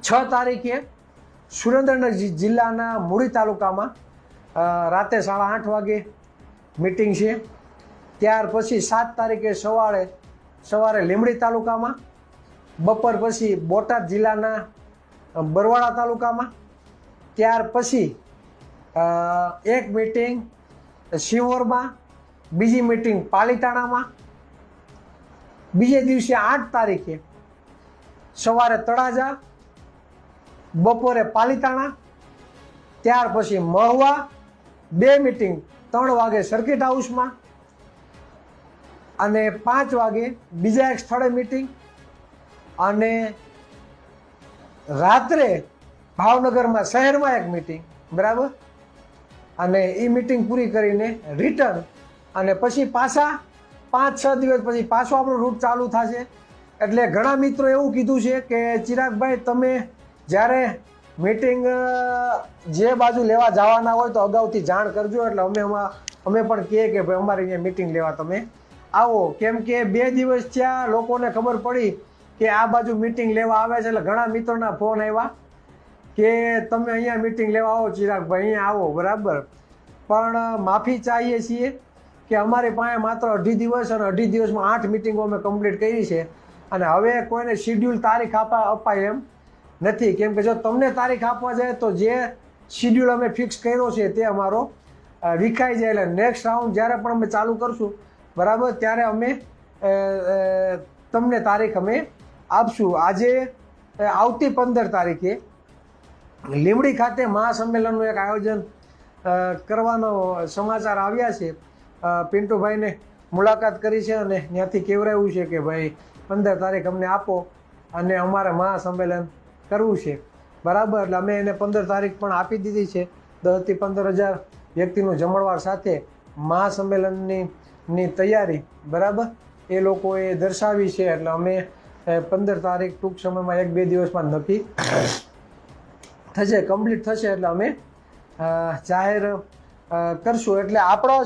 6 તારીખે સુરેન્દ્રનગર જિલ્લાના મૂળી તાલુકામાં રાતે 8:30 વાગે મિટિંગ છે. ત્યાર પછી 7 તારીખે સવારે લીંબડી તાલુકામાં, બપોર પછી બોટાદ જિલ્લાના બરવાળા તાલુકામાં, ત્યાર પછી એક મિટિંગ શિહોરમાં, બીજી મિટિંગ પાલીતાણામાં, બીજે દિવસે 8 તારીખે સવારે તળાજા, બપોરે પાલીતાણા, ત્યાર પછી મહુવા, 2 મિટિંગ 3 વાગે સર્કિટ હાઉસમાં અને 5 વાગે બીજા એક સ્થળે મિટિંગ, અને રાત્રે ભાવનગરમાં શહેરમાં એક મિટિંગ, બરાબર. અને એ મિટિંગ પૂરી કરીને રિટર્ન, અને પછી પાછા 5-6 દિવસ પછી પાછો આપણો રૂટ ચાલુ થશે. એટલે ઘણા મિત્રો એવું કીધું છે કે ચિરાગભાઈ, તમે જ્યારે મિટિંગ જે બાજુ લેવા જવાના હોય તો અગાઉથી જાણ કરજો, એટલે અમે પણ કહીએ કે ભાઈ અમારે અહીંયા મિટિંગ લેવા તમે આવો. કેમ કે 2 દિવસ થયા લોકોને ખબર પડી કે આ બાજુ મિટિંગ લેવા આવે છે, એટલે ઘણા મિત્રોના ફોન આવ્યા કે તમે અહીંયા મિટિંગ લેવા આવો ચિરાગભાઈ, અહીંયા આવો, બરાબર. પણ માફી ચાહીએ છીએ કે અમારી પાસે માત્ર 2.5 દિવસ અને 2.5 દિવસમાં 8 મિટિંગો અમે કમ્પ્લીટ કરી છે, અને હવે કોઈને શિડ્યુલ તારીખ અપાય એમ નથી. કેમ કે જો તમને તારીખ આપવા જાય તો જે શિડ્યુલ અમે ફિક્સ કર્યો છે તે અમારો વિખાઈ જાય. એટલે નેક્સ્ટ રાઉન્ડ જ્યારે પણ અમે ચાલુ કરશું, બરાબર, ત્યારે અમે તમને તારીખ અમે આપશું. આજે આવતી 15 તારીખે લીંબડી ખાતે મહાસંમેલનનું એક આયોજન કરવાનો સમાચાર આવ્યા છે. પિન્ટુભાઈને મુલાકાત કરી છે અને ત્યાંથી કહેવરાયું છે કે ભાઈ 15 તારીખ અમને આપો અને અમારે મહાસંમેલન કરવું છે, બરાબર. એટલે અમે એને 15 તારીખ પણ આપી દીધી છે. 10,000 થી 15,000 વ્યક્તિનું જમણવાર સાથે મહાસંમેલનની તૈયારી, બરાબર, એ લોકોએ દર્શાવી છે. એટલે અમે 15 તારીખ ટૂંક સમયમાં 1-2 દિવસમાં નક્કી થશે, કમ્પ્લીટ થશે, એટલે અમે જાહેર કરશું. એટલે આપણો